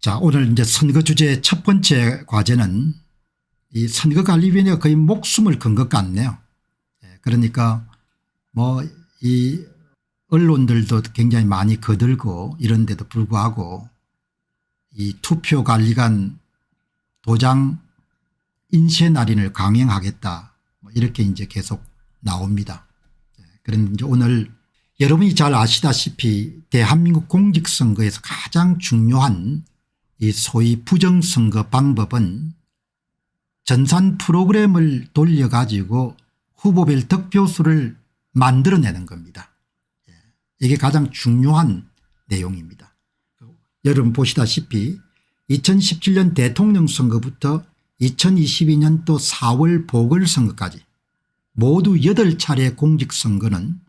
자, 오늘 이제 선거 주제의 첫 번째 과제는 이 선거관리위원회가 거의 목숨을 건 것 같네요. 그러니까 뭐 이 언론들도 굉장히 많이 거들고 이런데도 불구하고 이 투표관리관 도장 인쇄 날인을 강행하겠다 뭐 이렇게 이제 계속 나옵니다. 그런데 이제 오늘 여러분이 잘 아시다시피 대한민국 공직선거에서 가장 중요한 이 소위 부정선거 방법은 전산 프로그램을 돌려가지고 후보별 득표수를 만들어내는 겁니다. 이게 가장 중요한 내용입니다. 여러분 보시다시피 2017년 대통령 선거부터 2022년도 4월 보궐선거까지 모두 8차례 공직선거는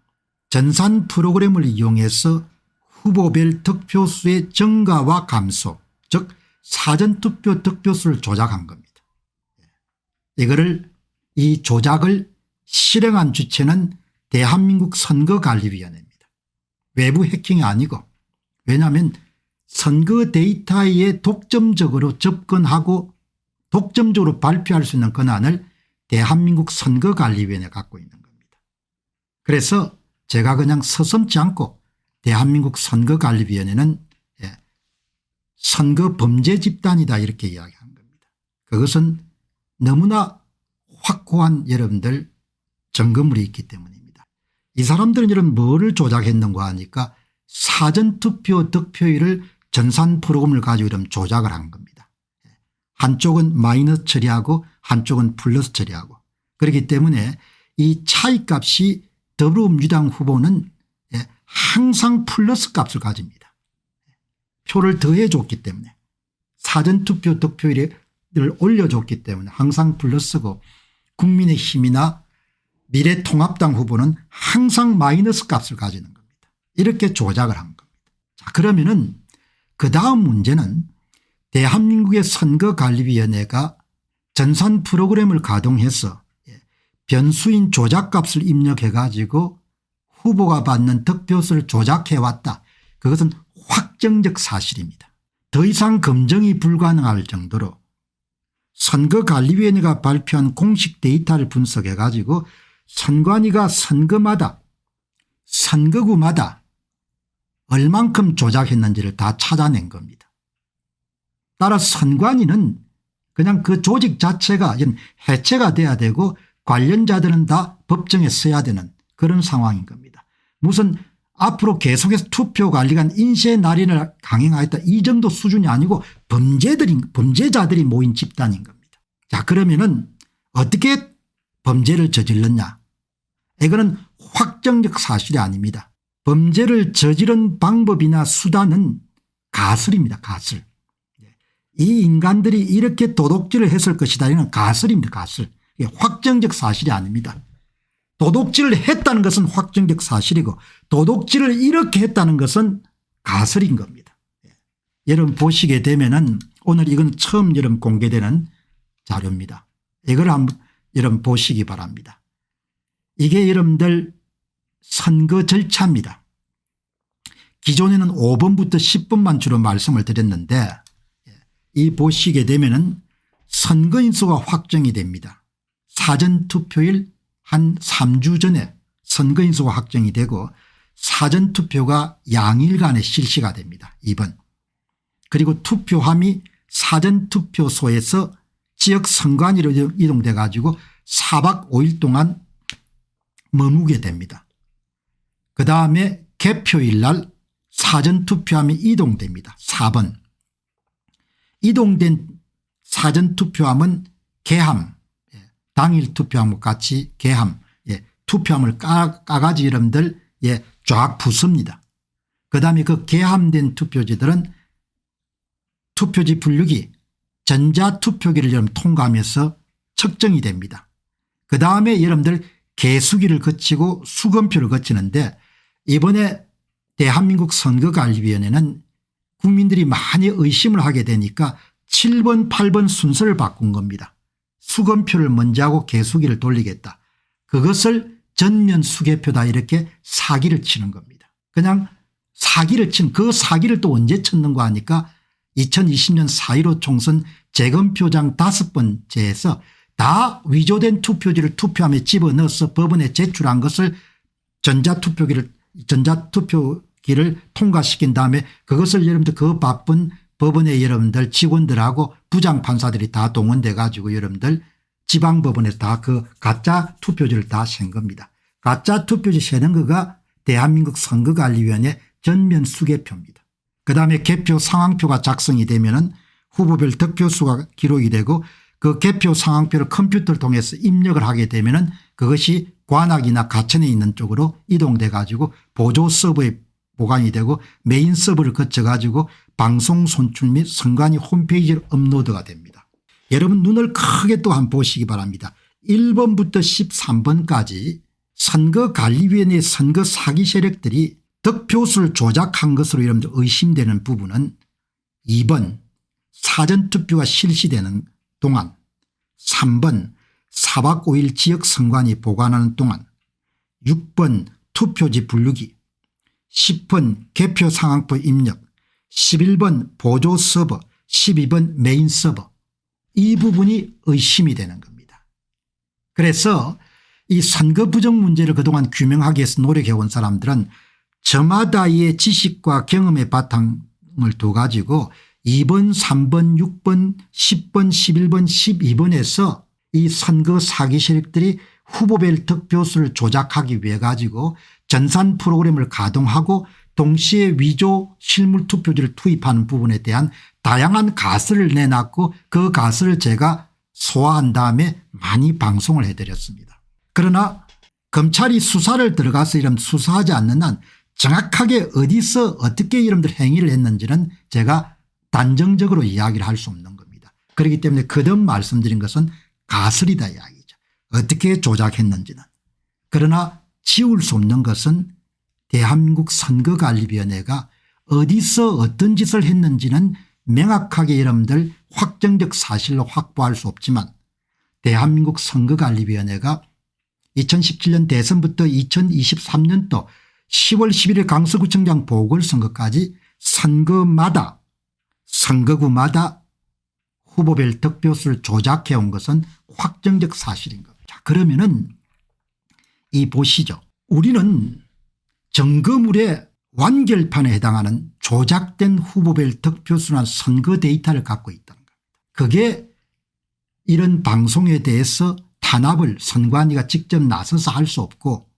전산 프로그램을 이용해서 후보별 득표수의 증가와 감소, 즉 사전투표 득표수를 조작한 겁니다. 이 조작을 실행한 주체는 대한민국 선거관리위원회입니다. 외부 해킹이 아니고, 왜냐하면 선거 데이터에 독점적으로 접근하고 독점적으로 발표할 수 있는 권한을 대한민국 선거관리위원회가 갖고 있는 겁니다. 그래서 제가 그냥 서슴지 않고 대한민국 선거관리위원회는 선거 범죄 집단이다 이렇게 이야기한 겁니다. 그것은 너무나 확고한 여러분들 증거물이 있기 때문입니다. 이 사람들은 이런 뭐를 조작했는가 하니까 사전투표 득표율을 전산 프로그램을 가지고 이런 조작을 한 겁니다. 한쪽은 마이너스 처리하고 한쪽은 플러스 처리하고, 그렇기 때문에 이 차이값이 더불어민주당 후보는 항상 플러스 값을 가집니다. 표를 더해 줬기 때문에, 사전투표 득표율을 올려줬기 때문에 항상 플러스고, 국민의힘이나 미래통합당 후보는 항상 마이너스 값을 가지는 겁니다. 이렇게 조작을 한 겁니다. 자, 그러면은 그 다음 문제는 대한민국의 선거관리위원회가 전산 프로그램을 가동해서 변수인 조작값을 입력해 가지고 후보가 받는 득표수를 조작해 왔다. 그것은 확정적 사실입니다. 더 이상 검증이 불가능할 정도로 선거관리위원회가 발표한 공식 데이터를 분석해 가지고 선관위가 선거마다 선거구마다 얼만큼 조작했는지를 다 찾아낸 겁니다. 따라서 선관위는 그냥 그 조직 자체가 해체가 돼야 되고 관련자들은 다 법정에 서야 되는 그런 상황인 겁니다. 무슨 앞으로 계속해서 투표관리관 인쇄 날인을 강행하겠다 이 정도 수준이 아니고 범죄자들이 모인 집단인 겁니다. 자, 그러면은 어떻게 범죄를 저질렀냐? 이거는 확정적 사실이 아닙니다. 범죄를 저지른 방법이나 수단은 가설입니다. 가설. 이 인간들이 이렇게 도둑질을 했을 것이다. 이는 가설입니다. 가설. 확정적 사실이 아닙니다. 도둑질을 했다는 것은 확정적 사실이고 도둑질을 이렇게 했다는 것은 가설인 겁니다. 여러분 보시게 되면은 오늘 이건 처음 여러분 공개되는 자료입니다. 이걸 한번 여러분 보시기 바랍니다. 이게 여러분들 선거 절차입니다. 기존에는 5번부터 10번만 주로 말씀을 드렸는데 이 보시게 되면은 선거인수가 확정이 됩니다. 사전투표일 한 3주 전에 선거인수가 확정이 되고 사전투표가 양일간에 실시가 됩니다. 2번. 그리고 투표함이 사전투표소에서 지역 선관위로 이동돼 가지고 4박 5일 동안 머무게 됩니다. 그다음에 개표일 날 사전투표함이 이동됩니다. 4번. 이동된 사전투표함은 개함, 당일 투표함과 같이 개함, 투표함을 까가지 여러분들 쫙 부숩니다. 그다음에 그 개함된 투표지들은 투표지 분류기 전자투표기를 여러분 통과하면서 측정이 됩니다. 그다음에 여러분들 개수기를 거치고 수검표를 거치는데 이번에 대한민국 선거관리위원회는 국민들이 많이 의심을 하게 되니까 7번 8번 순서를 바꾼 겁니다. 수검표를 먼저 하고 개수기를 돌리겠다. 그것을 전면 수개표다 이렇게 사기를 치는 겁니다. 그냥 사기를 친 그 사기를 또 언제 쳤는가 하니까 2020년 4.15 총선 재검표장 5번째에서 다 위조된 투표지를 투표함에 집어넣어서 법원에 제출한 것을 전자투표기를 통과시킨 다음에 그것을 여러분들 그 바쁜 법원에 여러분들 직원들하고 부장판사들이 다 동원돼 가지고 여러분들 지방법원에서 다 그 가짜 투표지를 다 센 겁니다. 가짜 투표지 세는 거가 대한민국 선거관리위원회 전면 수개표입니다. 그다음에 개표 상황표가 작성이 되면은 후보별 득표수가 기록이 되고 그 개표 상황표를 컴퓨터를 통해서 입력을 하게 되면은 그것이 관악이나 가천에 있는 쪽으로 이동돼 가지고 보조 서버에 보관이 되고 메인 서버를 거쳐 가지고 방송 손출 및 선관위 홈페이지로 업로드가 됩니다. 여러분 눈을 크게 또 한번 보시기 바랍니다. 1번부터 13번까지 선거관리위원회 선거 사기 세력들이 득표수를 조작한 것으로 여러분들 의심되는 부분은 2번 사전투표가 실시되는 동안, 3번 4박 5일 지역선관위 보관하는 동안, 6번 투표지 분류기, 10번 개표 상황표 입력, 11번 보조 서버, 12번 메인 서버, 이 부분이 의심이 되는 겁니다. 그래서 이 선거 부정 문제를 그동안 규명하기 위해서 노력해온 사람들은 저마다의 지식과 경험의 바탕을 둬 가지고 2번 3번 6번 10번 11번 12번에서 이 선거 사기 세력들이 후보별 득표수를 조작하기 위해 가지고 전산 프로그램을 가동하고 동시에 위조 실물 투표지를 투입하는 부분에 대한 다양한 가설을 내놨고 그 가설을 제가 소화한 다음에 많이 방송을 해드렸습니다. 그러나 검찰이 수사를 들어가서 이런 수사하지 않는 한 정확하게 어디서 어떻게 여러분들 행위를 했는지는 제가 단정적으로 이야기를 할 수 없는 겁니다. 그렇기 때문에 거듭 말씀드린 것은 가설이다 이야기죠. 어떻게 조작했는지는. 그러나 지울 수 없는 것은 대한민국 선거관리위원회가 어디서 어떤 짓을 했는지는 명확하게 여러분들 확정적 사실로 확보할 수 없지만 대한민국 선거관리위원회가 2017년 대선부터 2023년도 10월 11일 강서구청장 보궐선거까지 선거구마다 후보별 득표수를 조작해온 것은 확정적 사실인 겁니다. 자, 그러면은 이 보시죠. 우리는 점거물의 완결판에 해당하는 조작된 후보별 득표수나 선거 데이터를 갖고 있다는 겁니다. 그게 이런 방송에 대해서 탄압을 선관위가 직접 나서서 할 수 없고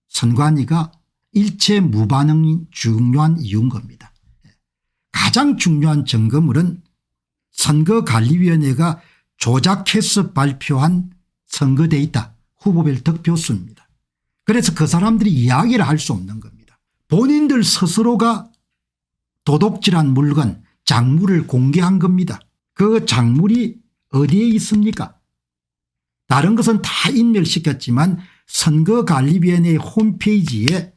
선관위가 일체 무반응이 중요한 이유인 겁니다. 가장 중요한 점거물은 선거관리위원회가 조작해서 발표한 선거 데이터 후보별 득표수입니다. 그래서 그 사람들이 이야기를 할 수 없는 겁니다. 본인들 스스로가 도둑질한 물건 작물을 공개한 겁니다. 그 작물이 어디에 있습니까? 다른 것은 다 인멸시켰지만 선거관리위원회 홈페이지에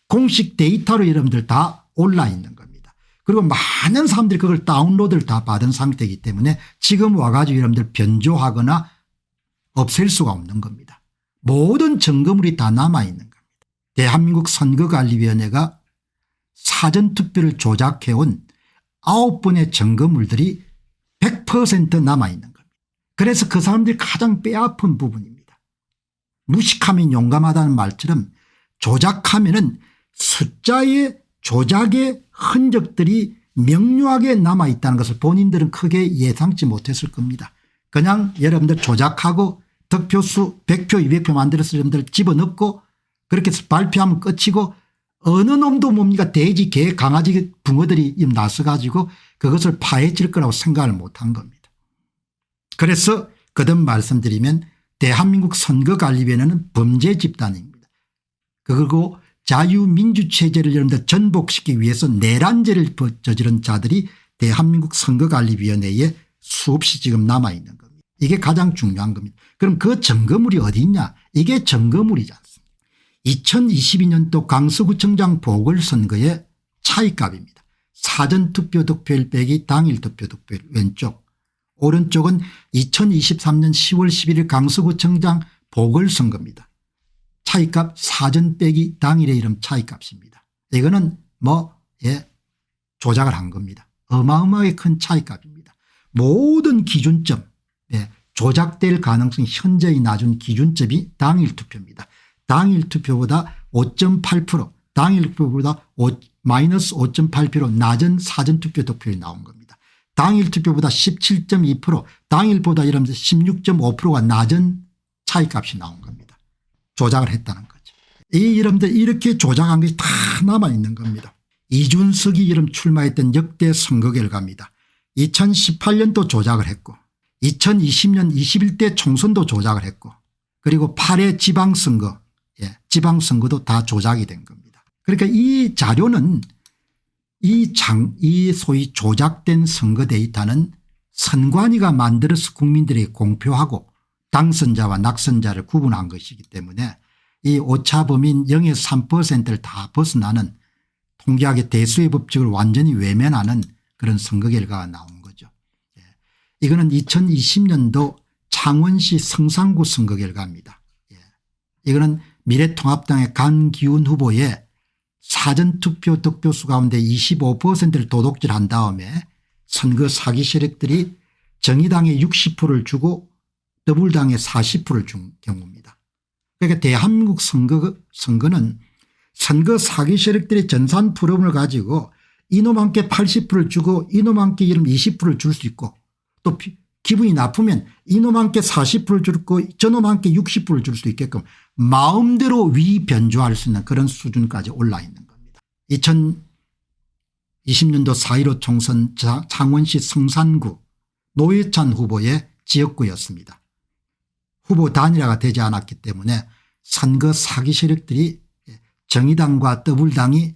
공식 데이터로 여러분들 다 올라 있는 겁니다. 그리고 많은 사람들이 그걸 다운로드를 다 받은 상태이기 때문에 지금 와가지고 여러분들 변조하거나 없앨 수가 없는 겁니다. 모든 증거물이 다 남아있는 겁니다. 대한민국 선거관리위원회가 사전투표를 조작해온 9번의 증거물들이 100% 남아있는 겁니다. 그래서 그 사람들이 가장 뼈아픈 부분입니다. 무식하면 용감하다는 말처럼 조작하면은 숫자의 조작의 흔적들이 명료하게 남아있다는 것을 본인들은 크게 예상치 못했을 겁니다. 그냥 여러분들 조작하고 득표수 100표 200표 만들어서 여러분들 집어넣고 그렇게 해서 발표하면 끝이고 어느 놈도 뭡니까 돼지 개 강아지 붕어들이 나서 가지고 그것을 파헤칠 거라고 생각을 못한 겁니다. 그래서 거듭 말씀드리면 대한민국 선거관리위원회는 범죄 집단입니다. 그리고 자유민주체제를 여러분들 전복시키기 위해서 내란죄를 저지른 자들이 대한민국 선거관리위원회에 수없이 지금 남아있는 겁니다. 이게 가장 중요한 겁니다. 그럼 그 증거물이 어디 있냐? 이게 증거물이지 않습니까? 2022년도 강서구청장 보궐선거의 차이값입니다. 사전투표 득표일 빼기 당일투표 득표일 왼쪽, 오른쪽은 2023년 10월 11일 강서구청장 보궐선거입니다. 차이값 사전 빼기 당일의 이름 차이값입니다. 이거는 조작을 한 겁니다. 어마어마하게 큰 차이값입니다. 모든 기준점 조작될 가능성이 현저히 낮은 기준점이 당일 투표입니다. 당일 투표보다 5.8% 당일 투표보다 마이너스 5.8% 낮은 사전투표 득표율이 나온 겁니다. 당일 투표보다 17.2% 당일보다 이러면서 16.5%가 낮은 차이값이 나온 겁니다. 조작을 했다는 거죠. 이 여러분들 이렇게 조작한 것이 다 남아있는 겁니다. 이준석이 이름 출마했던 역대 선거 결과입니다. 2018년도 조작을 했고 2020년 21대 총선도 조작을 했고 그리고 8회 지방선거 지방선거도 다 조작이 된 겁니다. 그러니까 이 자료는 이 소위 조작된 선거 데이터는 선관위가 만들어서 국민들에게 공표하고 당선자와 낙선자를 구분한 것이기 때문에 이 오차범위인 0에서 3%를 다 벗어나는 통계학의 대수의 법칙을 완전히 외면하는 그런 선거 결과가 나온 거죠. 이거는 2020년도 창원시 성산구 선거 결과입니다. 이거는 미래통합당의 강기훈 후보의 사전투표 득표수 가운데 25%를 도둑질한 다음에 선거 사기 세력들이 정의당에 60%를 주고 더불당에 40%를 준 경우입니다. 그러니까 대한민국 선거는 선거 사기 세력들이 전산 프로그램을 가지고 이놈한테 80%를 주고 이놈한테 20%를 줄 수 있고 또 기분이 나쁘면 이놈한테 40%를 주고 저놈한테 60%를 줄 수 있게끔 마음대로 위변조할 수 있는 그런 수준까지 올라 있는 겁니다. 2020년도 4.15 총선 창원시 성산구 노회찬 후보의 지역구였습니다. 후보 단일화가 되지 않았기 때문에 선거 사기 세력들이 정의당과 더불당이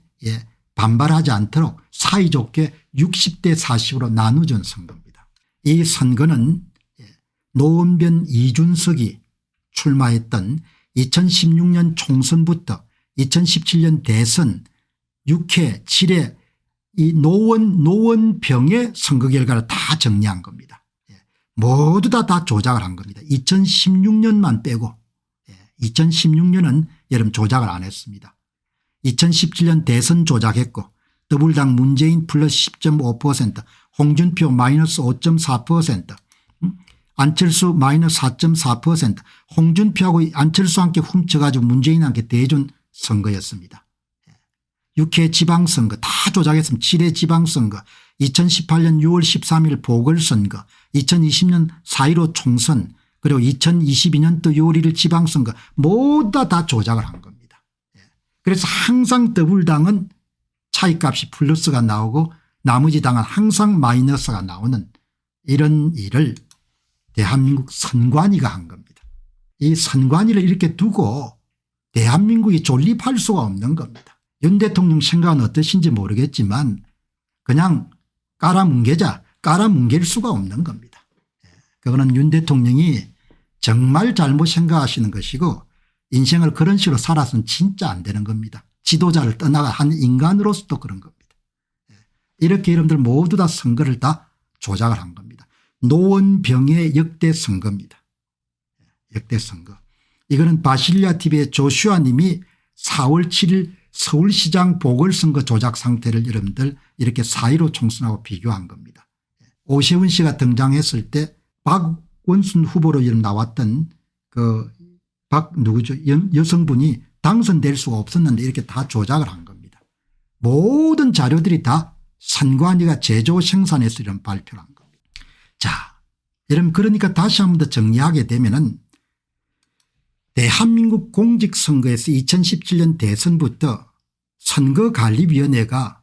반발하지 않도록 사이좋게 60대 40으로 나누어진 선거입니다. 이 선거는 노원변 이준석이 출마했던 2016년 총선부터 2017년 대선 6회 7회 이 노원병의 선거 결과를 다 정리한 겁니다. 모두 다 조작을 한 겁니다. 2016년만 빼고 2016년은 여러분 조작을 안 했습니다. 2017년 대선 조작했고 더불당 문재인 플러스 10.5% 홍준표 마이너스 5.4% 안철수 마이너스 4.4% 홍준표하고 안철수 함께 훔쳐가지고 문재인한테 대준 선거였습니다. 6회 지방선거 다 조작했습니다. 7회 지방선거 2018년 6월 13일 보궐선거 2020년 4.15 총선 그리고 2022년도 6월 1일 지방선거 모두 다 조작을 한 겁니다. 그래서 항상 더불당은 차이값이 플러스가 나오고 나머지 당은 항상 마이너스가 나오는 이런 일을 대한민국 선관위가 한 겁니다. 이 선관위를 이렇게 두고 대한민국이 존립할 수가 없는 겁니다. 윤 대통령 생각은 어떠신지 모르겠지만 그냥 깔아뭉갤 수가 없는 겁니다. 그거는 윤 대통령이 정말 잘못 생각하시는 것이고 인생을 그런 식으로 살아서는 진짜 안 되는 겁니다. 지도자를 떠나가 한 인간으로서도 그런 겁니다. 이렇게 여러분들 모두 다 선거를 다 조작을 한 겁니다. 노원병의 역대 선거입니다. 역대 선거. 이거는 바실리아 TV의 조슈아 님이 4월 7일 서울시장 보궐선거 조작 상태를 여러분들 이렇게 4.15 총선하고 비교한 겁니다. 오세훈 씨가 등장했을 때 박원순 후보로 나왔던 누구죠? 여성분이 당선될 수가 없었는데 이렇게 다 조작을 한 겁니다. 모든 자료들이 다 선관위가 제조 생산해서 이런 발표를 한 겁니다. 자, 여러분 그러니까 다시 한 번 더 정리하게 되면은 대한민국 공직선거에서 2017년 대선부터 선거관리위원회가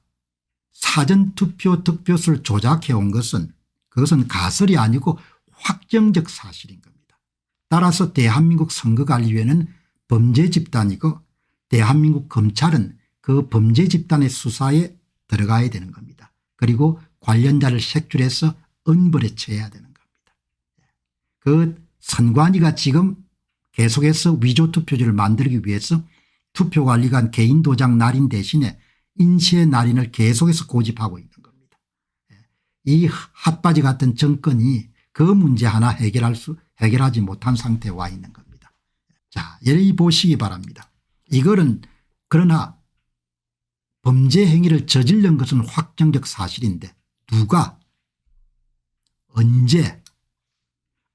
사전투표 득표수를 조작해온 것은 그것은 가설이 아니고 확정적 사실인 겁니다. 따라서 대한민국 선거관리위원회는 범죄 집단이고 대한민국 검찰은 그 범죄 집단의 수사에 들어가야 되는 겁니다. 그리고 관련자를 색출해서 은벌에 처해야 되는 겁니다. 그 선관위가 지금 계속해서 위조투표지를 만들기 위해서 투표관리관 개인 도장 날인 대신에 인쇄 날인을 계속해서 고집하고 있는 겁니다. 이 핫바지 같은 정권이 그 문제 하나 해결하지 못한 상태에 와 있는 겁니다. 자, 여기 보시기 바랍니다. 이거는 그러나 범죄 행위를 저지른 것은 확정적 사실인데 누가 언제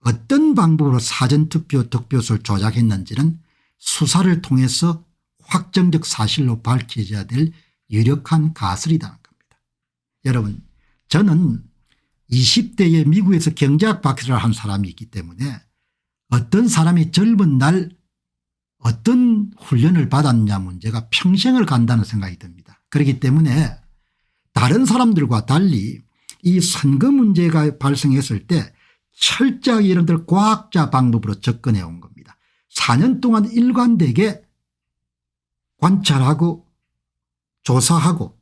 어떤 방법으로 사전투표 득표수를 조작했는지는 수사를 통해서 확정적 사실로 밝혀져야 될 유력한 가설이라는 겁니다. 여러분, 저는 20대에 미국에서 경제학 박사를 한 사람이 있기 때문에 어떤 사람이 젊은 날 어떤 훈련을 받았냐 문제가 평생을 간다는 생각이 듭니다. 그렇기 때문에 다른 사람들과 달리 이 선거 문제가 발생했을 때 철저하게 여러분들 과학자 방법으로 접근해 온 겁니다. 4년 동안 일관되게 관찰하고 조사하고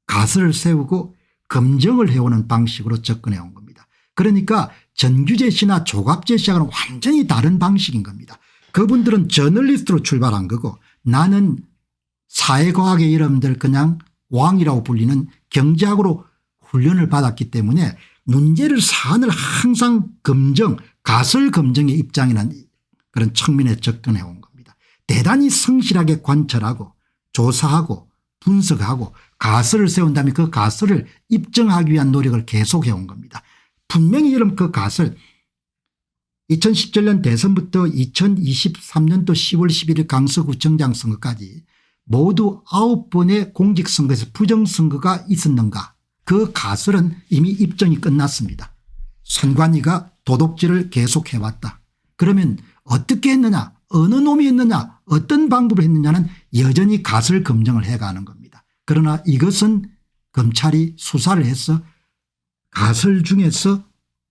가설을 세우고 검증을 해오는 방식으로 접근해 온 겁니다. 그러니까 전규재 씨나 조갑재 씨하고는 완전히 다른 방식인 겁니다. 그분들은 저널리스트로 출발한 거고 나는 사회과학의 여러분들 그냥 왕이라고 불리는 경제학으로 훈련을 받았기 때문에 문제를 사안을 항상 검증 가설 검증의 입장이라는 그런 측면에 접근해 온 겁니다. 대단히 성실하게 관찰하고 조사하고 분석하고 가설을 세운 다음에 그 가설을 입증하기 위한 노력을 계속해 온 겁니다. 분명히 여러분 그 가설 2017년 대선부터 2023년도 10월 11일 강서구청장 선거까지 모두 9번의 공직선거에서 부정선거가 있었는가 그 가설은 이미 입증이 끝났습니다. 선관위가 도둑질을 계속해왔다. 그러면 어떻게 했느냐 어느 놈이 했느냐 어떤 방법을 했느냐는 여전히 가설 검증을 해가는 겁니다. 그러나 이것은 검찰이 수사를 해서 가설 중에서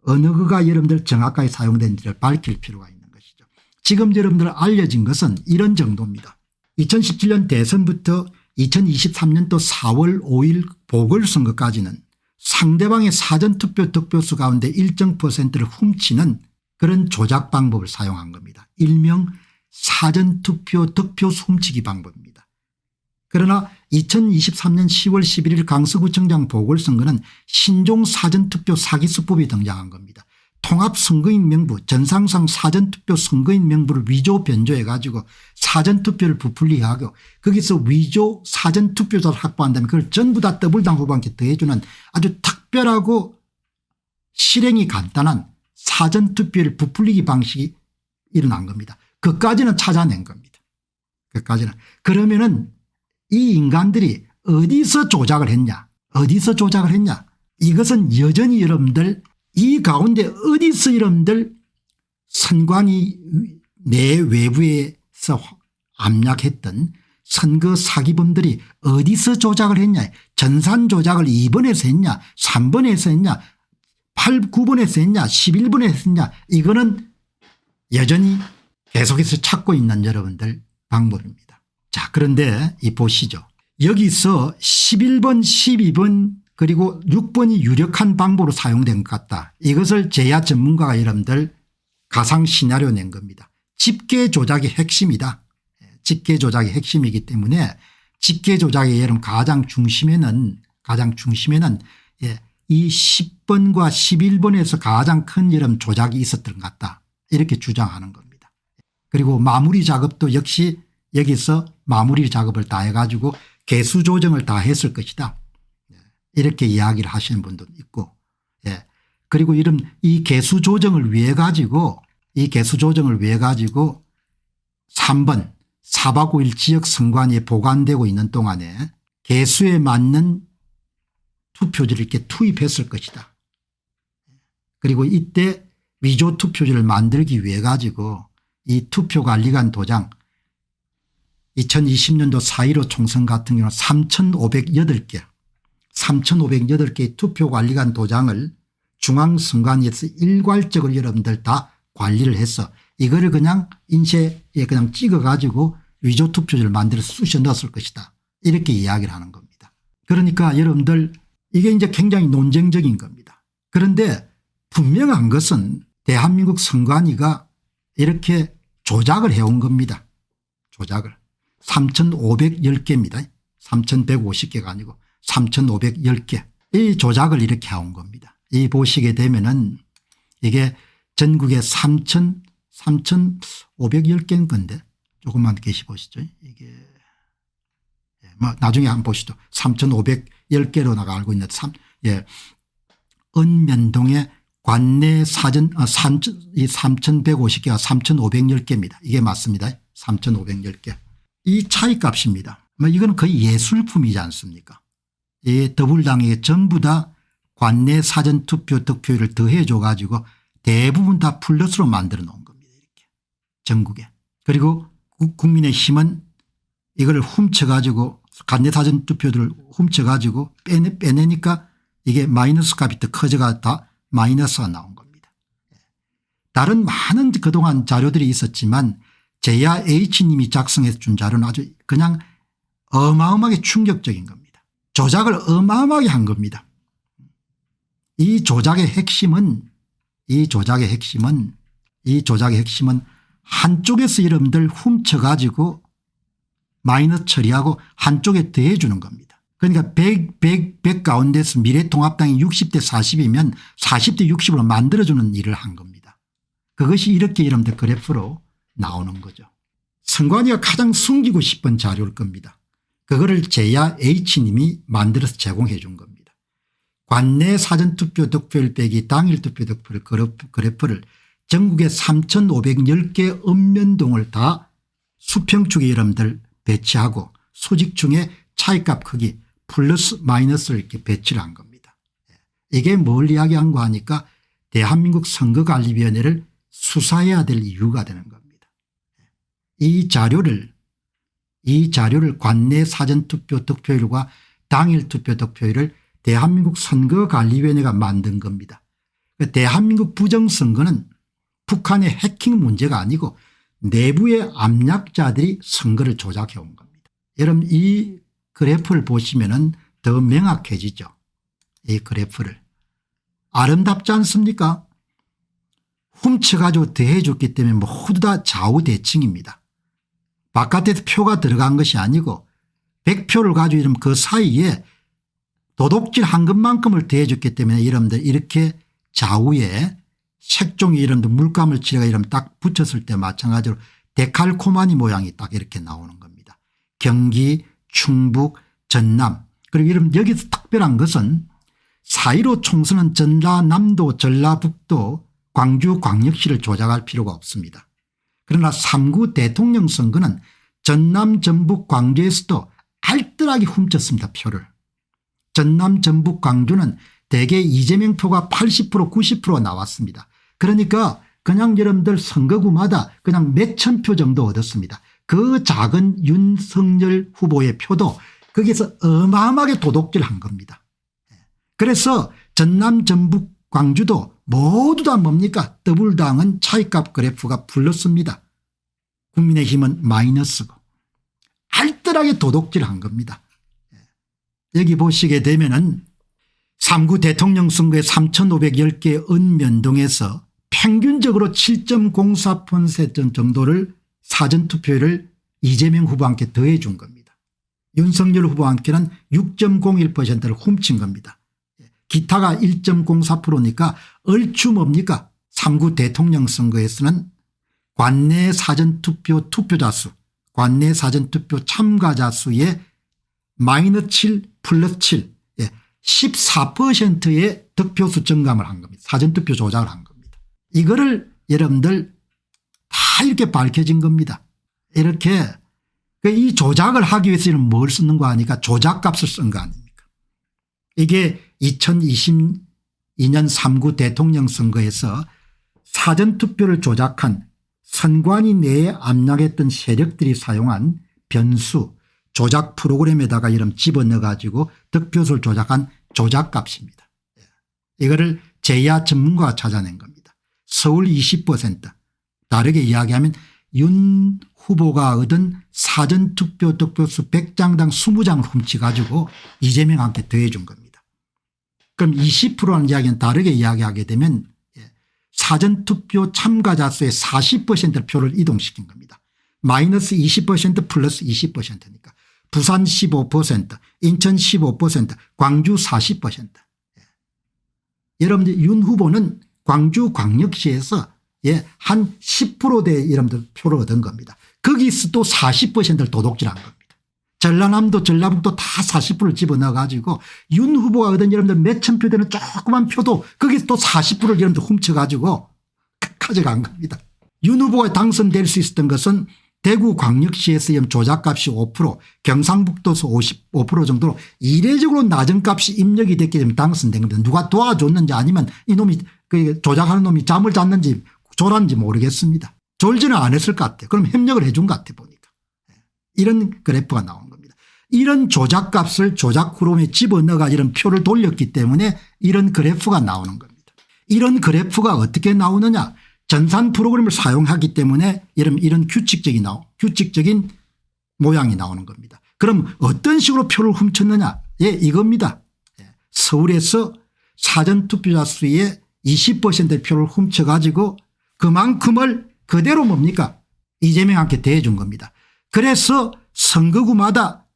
어느 거가 여러분들 정확하게 사용된지를 밝힐 필요가 있는 것이죠. 지금 여러분들 알려진 것은 이런 정도입니다. 2017년 대선부터 2023년도 4월 5일 보궐선거까지는 상대방의 사전투표 득표수 가운데 일정 퍼센트를 훔치는 그런 조작 방법을 사용한 겁니다. 일명 사전투표 득표수 훔치기 방법입니다. 그러나 2023년 10월 11일 강서구청장 보궐선거는 신종 사전투표 사기수법이 등장한 겁니다. 통합선거인 명부 전상상 사전투표 선거인 명부를 위조 변조해 가지고 사전투표를 부풀리게 하고 거기서 위조 사전투표자를 확보한 다음에 그걸 전부 다 더블당 후보한테 더해주는 아주 특별하고 실행이 간단한 사전투표를 부풀리기 방식이 일어난 겁니다. 그까지는 찾아낸 겁니다. 그까지는. 그러면은 이 인간들이 어디서 조작을 했냐 어디서 조작을 했냐 이것은 여전히 여러분들 이 가운데 어디서 여러분들 선관위 내 외부에서 압력했던 선거 사기범들이 어디서 조작을 했냐 전산 조작을 2번에서 했냐 3번에서 했냐 8, 9번에서 했냐 11번에서 했냐 이거는 여전히 계속해서 찾고 있는 여러분들 방법입니다. 자 그런데 이 보시죠. 여기서 11번 12번 그리고 6번이 유력한 방법으로 사용된 것 같다. 이것을 제야 전문가가 여러분들 가상 시나리오 낸 겁니다. 집계 조작이 핵심이다. 집계 조작이 핵심이기 때문에 집계 조작의 여러분 가장 중심에는 이 10번과 11번에서 가장 큰 여러분 조작이 있었던 것 같다. 이렇게 주장하는 겁니다. 그리고 마무리 작업도 역시 여기서 마무리 작업을 다 해가지고 개수 조정을 다 했을 것이다. 이렇게 이야기를 하시는 분도 있고 그리고 이런 이 개수 조정을 위해 가지고 3번 4박 5일 지역 선관위에 보관되고 있는 동안에 개수에 맞는 투표지를 이렇게 투입했을 것이다. 그리고 이때 위조 투표지를 만들기 위해 가지고 이 투표관리관 도장 2020년도 4.15 총선 같은 경우는 3,508개의 투표관리관 도장을 중앙선관위에서 일괄적으로 여러분들 다 관리를 해서 이거를 그냥 인쇄에 그냥 찍어 가지고 위조 투표지를 만들어서 쑤셔 넣었을 것이다. 이렇게 이야기를 하는 겁니다. 그러니까 여러분들 이게 이제 굉장히 논쟁적인 겁니다. 그런데 분명한 것은 대한민국 선관위가 이렇게 조작을 해온 겁니다. 조작을. 3,510개입니다. 3,150개가 아니고 3,510개. 이 조작을 이렇게 해온 겁니다. 이 보시게 되면은 이게 전국에 3,510개인 건데 조금만 계시 보시죠. 이게 뭐 나중에 한번 보시죠. 3,510개로 나가 알고 있는 은면동의 관내 사전 3,150개가 3,510개입니다. 이게 맞습니다. 3,510개. 이 차이값입니다. 이건 거의 예술품이지 않습니까? 이 더불당에게 전부 다 관내 사전투표 득표율을 더해줘 가지고 대부분 다 플러스로 만들어 놓은 겁니다. 이렇게 전국에. 그리고 국민의힘은 이걸 훔쳐가지고 관내 사전투표들을 훔쳐가지고 빼내니까 이게 마이너스 값이 더 커져가 다 마이너스가 나온 겁니다. 다른 많은 그동안 자료들이 있었지만 제야 H님이 작성해서 준 자료는 아주 그냥 어마어마하게 충격적인 겁니다. 조작을 어마어마하게 한 겁니다. 이 조작의 핵심은 한쪽에서 여러분들 훔쳐가지고 마이너스 처리하고 한쪽에 더해 주는 겁니다. 그러니까 100 가운데서 미래통합당이 60대 40이면 40대 60으로 만들어주는 일을 한 겁니다. 그것이 이렇게 여러분들 그래프로 나오는 거죠. 선관위가 가장 숨기고 싶은 자료일 겁니다. 그거를 제야 H님이 만들어서 제공해 준 겁니다. 관내 사전투표 득표율 빼기 당일 투표 득표율 그래프를 전국에 3,510개 읍면동을 다 수평축에 여러분들 배치하고 수직층의 차이값 크기 플러스 마이너스를 이렇게 배치를 한 겁니다. 이게 뭘 이야기한 거 하니까 대한민국 선거관리위원회를 수사해야 될 이유가 되는 겁니다. 이 자료를 관내 사전투표 득표율과 당일 투표 득표율을 대한민국 선거관리위원회가 만든 겁니다. 대한민국 부정선거는 북한의 해킹 문제가 아니고 내부의 압력자들이 선거를 조작해 온 겁니다. 여러분 이 그래프를 보시면 더 명확해지죠. 이 그래프를. 아름답지 않습니까? 훔쳐가지고 더해줬기 때문에 모두 다 좌우대칭입니다. 바깥에서 표가 들어간 것이 아니고 100표를 가지고 이러면 그 사이에 도둑질 한 것만큼을 더해줬기 때문에 여러분들 이렇게 좌우에 색종이 이런 물감을 칠해가 이러면 딱 붙였을 때 마찬가지로 데칼코마니 모양이 딱 이렇게 나오는 겁니다. 경기, 충북, 전남 그리고 여러분 여기서 특별한 것은 4.15 총선은 전라남도, 전라북도, 광주광역시를 조작할 필요가 없습니다. 그러나 3.9 대통령 선거는 전남, 전북, 광주에서도 알뜰하게 훔쳤습니다. 표를. 전남, 전북, 광주는 대개 이재명 표가 80% 90% 나왔습니다. 그러니까 그냥 여러분들 선거구마다 그냥 몇천 표 정도 얻었습니다. 그 작은 윤석열 후보의 표도 거기서 어마어마하게 도둑질한 겁니다. 그래서 전남, 전북, 광주도 모두 다 뭡니까? 더불당은 차이값 그래프가 플러스입니다. 국민의힘은 마이너스고 알뜰하게 도둑질한 겁니다. 여기 보시게 되면은 3.9 대통령 선거에 3,510개 읍면동에서 평균적으로 7.04% 정도를 사전투표율을 이재명 후보한테 더해 준 겁니다. 윤석열 후보한테는 6.01%를 훔친 겁니다. 기타가 1.04%니까 얼추 뭡니까? 3.9 대통령 선거에서는 관내 사전투표 투표자 수, 관내 사전투표 참가자 수의 마이너스 7 플러스 7 14%의 득표수 증감을 한 겁니다. 사전투표 조작을 한 겁니다. 이거를 여러분들 다 이렇게 밝혀진 겁니다. 이렇게 이 조작을 하기 위해서는 뭘 쓰는 거 아니까 조작값을 쓴 거 아닙니까? 이게 2022년 3.9 대통령 선거에서 사전투표를 조작한 선관위 내에 압력했던 세력들이 사용한 변수 조작 프로그램에다가 이름 집어넣어 가지고 득표수를 조작한 조작값입니다. 이거를 제야 전문가가 찾아낸 겁니다. 서울 20% 다르게 이야기하면 윤 후보가 얻은 사전투표 득표수 100장당 20장을 훔쳐 가지고 이재명한테 더해 준 겁니다. 그럼 20%라는 이야기는 다르게 이야기하게 되면 사전투표 참가자 수의 40%를 표를 이동시킨 겁니다. 마이너스 20% 플러스 20%니까 부산 15%, 인천 15%, 광주 40%. 여러분들 윤 후보는 광주광역시에서 한 10%대 여러분들 표를 얻은 겁니다. 거기서 또 40%를 도둑질한 겁니다. 전라남도 전라북도 다 40%를 집어넣어 가지고 윤 후보가 얻은 여러분들 몇천 표 되는 조그만 표도 거기서 또 40%를 여러분들 훔쳐 가지고 가져간 겁니다. 윤 후보가 당선될 수 있었던 것은 대구광역시에서 조작값이 5% 경상북도에서 55% 정도로 이례적으로 낮은 값이 입력이 됐기 때문에 당선된 겁니다. 누가 도와줬는지 아니면 이놈이 조작하는 놈이 잠을 잤는지 졸았는지 모르겠습니다. 졸지는 않았을 것 같아요. 그럼 협력을 해준 것 같아 보니까. 이런 그래프가 나온 겁니다. 이런 조작값을 조작 흐름에 집어넣어가 이런 표를 돌렸기 때문에 이런 그래프가 나오는 겁니다. 이런 그래프가 어떻게 나오느냐. 전산 프로그램을 사용하기 때문에 이런 규칙적인 모양이 나오는 겁니다. 그럼 어떤 식으로 표를 훔쳤느냐. 예, 이겁니다. 서울에서 사전투표자 수의 20%의 표를 훔쳐가지고 그만큼을 그대로 뭡니까 이재명한테 대해준 겁니다. 그래서 선거구마다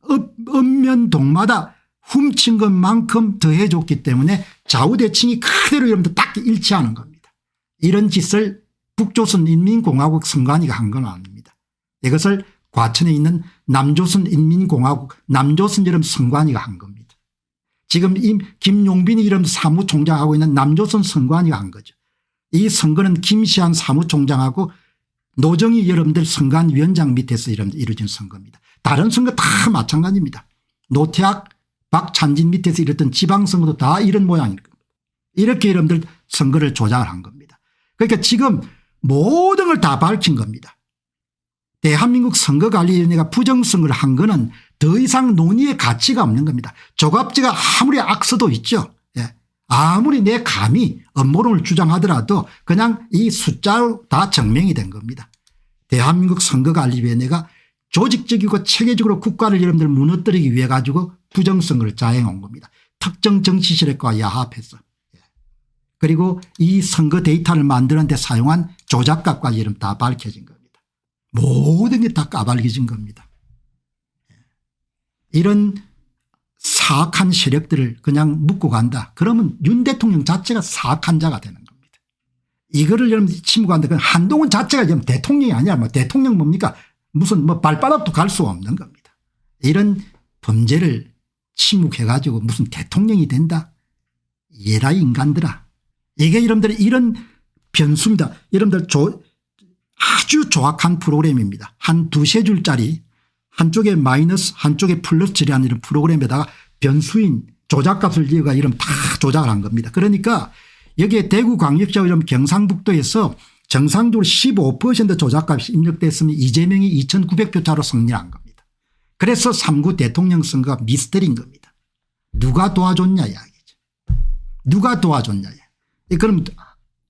읍면동마다 훔친 것만큼 더해줬기 때문에 좌우대칭이 그대로 여러분들 딱 일치하는 겁니다. 이런 짓을 북조선인민공화국 선관위가 한 건 아닙니다. 이것을 과천에 있는 남조선인민공화국 남조선 여러분 선관위가 한 겁니다. 지금 김용빈이 이름 사무총장하고 있는 남조선 선관위가 한 거죠. 이 선거는 김시한 사무총장하고 노정희 여러분들 선관위원장 밑에서 이루어진 선거입니다. 다른 선거 다 마찬가지입니다. 노태악 박찬진 밑에서 이뤘던 지방선거도 다 이런 모양일 겁니다. 이렇게 여러분들 선거를 조작을 한 겁니다. 그러니까 지금 모든 걸 다 밝힌 겁니다. 대한민국 선거관리위원회가 부정선거를 한 거는 더 이상 논의의 가치가 없는 겁니다. 조갑지가 아무리 악서도 있죠. 예. 아무리 내 감히 음모론을 주장하더라도 그냥 이 숫자로 다 증명이 된 겁니다. 대한민국 선거관리위원회가 조직적이고 체계적으로 국가를 여러분들 무너뜨리기 위해 가지고 부정선거를 자행한 겁니다. 특정 정치 세력과 야합해서. 그리고 이 선거 데이터를 만드는 데 사용한 조작값까지 이름 다 밝혀진 겁니다. 모든 게 다 까발려진 겁니다. 이런 사악한 세력들을 그냥 묶고 간다. 그러면 윤 대통령 자체가 사악한 자가 되는 겁니다. 이거를 여러분 침묵한다. 한동훈 자체가 지금 대통령이 아니라 뭐 대통령 뭡니까 무슨 뭐 발바닥도 갈 수 없는 겁니다. 이런 범죄를 침묵해 가지고 무슨 대통령이 된다. 얘라 인간들아. 이게 여러분들 이런 변수입니다. 여러분들 아주 정확한 프로그램입니다. 한 두세 줄짜리 한쪽에 마이너스 한쪽에 플러스 처리하는 이런 프로그램에다가 변수인 조작값을 이어가 이런 다 조작을 한 겁니다. 그러니까 여기에 대구광역시하고 이런 경상북도에서 정상적으로 15% 조작값이 입력됐으면 이재명이 2900표 차로 승리한 겁니다. 그래서 3구 대통령 선거가 미스터리인 겁니다. 누가 도와줬냐 이야기죠. 누가 도와줬냐. 그럼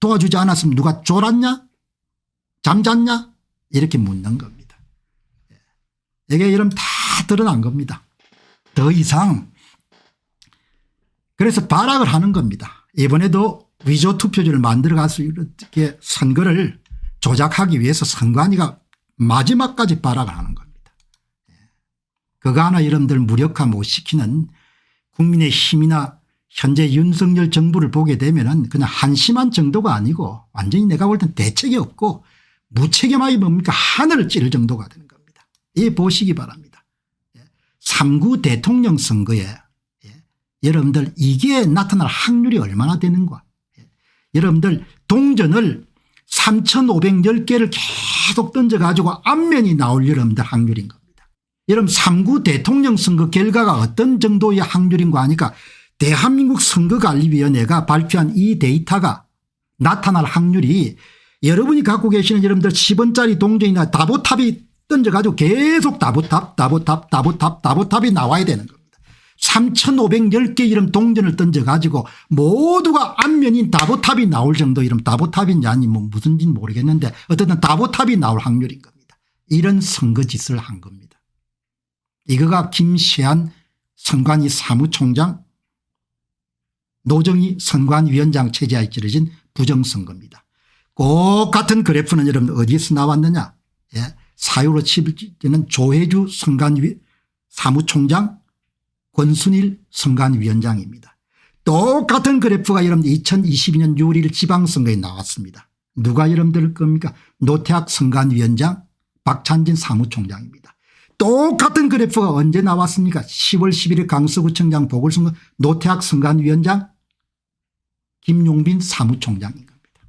도와주지 않았으면 누가 졸았냐 잠잤냐 이렇게 묻는 겁니다. 이게 이런 다 드러난 겁니다. 더 이상 그래서 발악을 하는 겁니다. 이번에도 위조 투표지를 만들어 가서 이렇게 선거를 조작하기 위해서 선관위가 마지막까지 발악을 하는 겁니다. 그거 하나 여러분들 무력화 못 시키는 국민의힘이나 현재 윤석열 정부를 보게 되면은 그냥 한심한 정도가 아니고 완전히 내가 볼 땐 대책이 없고 무책임하게 뭡니까 하늘을 찌를 정도가 되는 겁니다. 이 보시기 바랍니다. 3구 대통령 선거에 여러분들 이게 나타날 확률이 얼마나 되는가. 여러분들 동전을 3,510개를 계속 던져가지고 앞면이 나올 여러분들 확률인 겁니다. 여러분 3구 대통령 선거 결과가 어떤 정도의 확률인가 하니까 대한민국 선거관리위원회가 발표한 이 데이터가 나타날 확률이 여러분이 갖고 계시는 여러분들 10원짜리 동전이나 다보탑이 던져가지고 계속 다보탑이 나와야 되는 겁니다. 3,510개 이런 동전을 던져가지고 모두가 앞면인 다보탑이 나올 정도 이런 다보탑인지 아니면 무슨지 모르겠는데 어쨌든 다보탑이 나올 확률인 겁니다. 이런 선거짓을 한 겁니다. 이거가 김시한 선관위 사무총장 노정희 선관위원장 체제하에 이뤄진 부정선거입니다. 꼭 같은 그래프는 여러분 어디에서 나왔느냐. 4.15 치는 조혜주 선관위 사무총장 권순일 선관위원장입니다. 똑같은 그래프가 여러분 2022년 6월 1일 지방선거에 나왔습니다. 누가 여러분들 겁니까? 노태악 선관위원장 박찬진 사무총장입니다. 똑같은 그래프가 언제 나왔습니까? 10월 11일 강서구청장 보궐선거 노태학 선관위원장 김용빈 사무총장인 겁니다.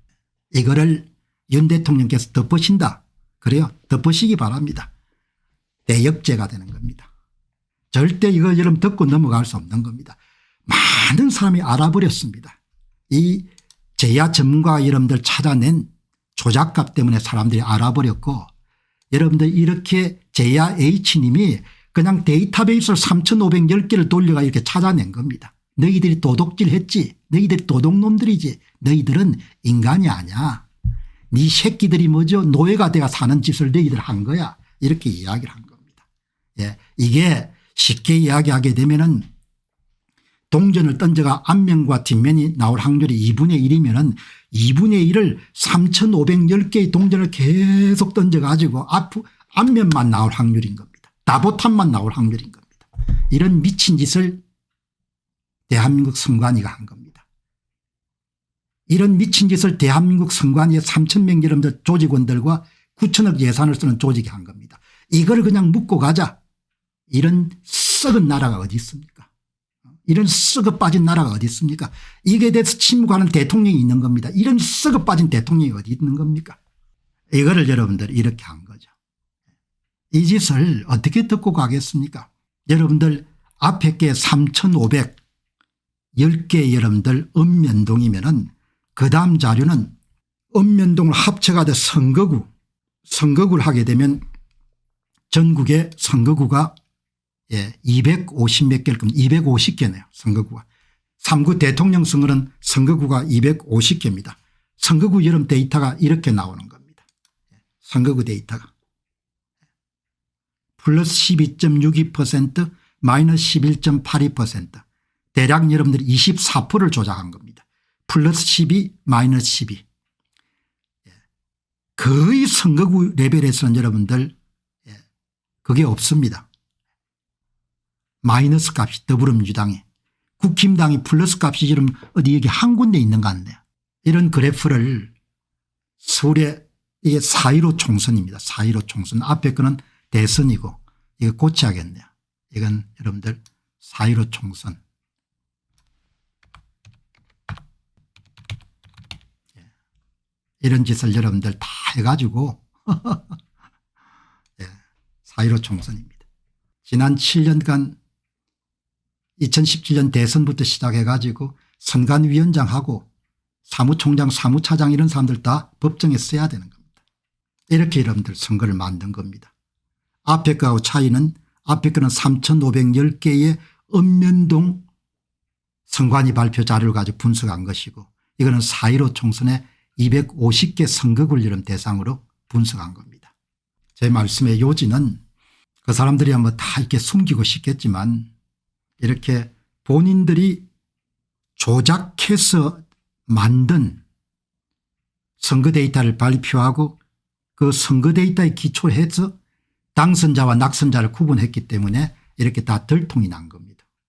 이거를 윤 대통령께서 덮으신다. 그래요. 덮으시기 바랍니다. 대역죄가 되는 겁니다. 절대 이거 여러분 듣고 넘어갈 수 없는 겁니다. 많은 사람이 알아버렸습니다. 이 제야 전문가 여러분들 찾아낸 조작값 때문에 사람들이 알아버렸고, 여러분들 이렇게 제야 H님이 그냥 데이터베이스를 3,510개를 돌려가 이렇게 찾아낸 겁니다. 너희들이 도둑질 했지. 너희들이 도둑놈들이지. 너희들은 인간이 아니야. 네 새끼들이 뭐죠? 노예가 돼가 사는 짓을 너희들 한 거야. 이렇게 이야기를 한 겁니다. 예, 이게 쉽게 이야기하게 되면은 동전을 던져가 앞면과 뒷면이 나올 확률이 2분의 1이면은 2분의 1을 3,510개의 동전을 계속 던져가지고 앞면만 나올 확률인 겁니다. 다보탑만 나올 확률인 겁니다. 이런 미친 짓을 대한민국 선관위가 한 겁니다. 이런 미친 짓을 대한민국 선관위의 3,000명 여러분들 조직원들과 9천억 예산을 쓰는 조직이 한 겁니다. 이걸 그냥 묻고 가자. 이런 썩은 나라가 어디 있습니까? 이런 썩어 빠진 나라가 어디 있습니까? 이게 대해서 침묵하는 대통령이 있는 겁니다. 이런 썩어 빠진 대통령이 어디 있는 겁니까? 이거를 여러분들 이렇게 한 거죠. 이 짓을 어떻게 듣고 가겠습니까? 여러분들 앞에 게 3,510개 여러분들 읍면동이면은 그 다음 자료는 읍면동을 합쳐가 돼 선거구를 하게 되면 전국의 선거구가 250몇 개일 겁니다. 250개네요. 선거구가. 3구 대통령 선거는 선거구가 250개입니다. 선거구 여름 데이터가 이렇게 나오는 겁니다. 선거구 데이터가. 플러스 12.62% 마이너스 11.82% 대략 여러분들이 24%를 조작한 겁니다. 플러스 12 마이너스 12. 거의 선거구 레벨에서는 여러분들 그게 없습니다. 마이너스 값이 더불어민주당이, 국힘당이 플러스 값이 지금 어디 여기 한 군데 있는 것 같네요. 이런 그래프를 서울에 이게 4.15 총선입니다. 4.15 총선. 앞에 거는 대선이고 이거 고쳐야겠네요. 이건 여러분들 4.15 총선. 이런 짓을 여러분들 다 해가지고 4.15 총선입니다. 지난 7년간 2017년 대선부터 시작해가지고 선관위원장하고 사무총장 사무차장 이런 사람들 다 법정에 써야 되는 겁니다. 이렇게 여러분들 선거를 만든 겁니다. 앞에 거하고 차이는 앞에 거는 3,510개의 읍면동 선관위 발표 자료를 가지고 분석한 것이고 이거는 4.15 총선에 250개 선거구를 여러분 대상으로 분석한 겁니다. 제 말씀의 요지는 그 사람들이 뭐 다 이렇게 숨기고 싶겠지만 이렇게 본인들이 조작해서 만든 선거 데이터를 발표하고 그 선거 데이터에 기초해서 당선자와 낙선자를 구분했기 때문에 이렇게 다 들통이 난 겁니다.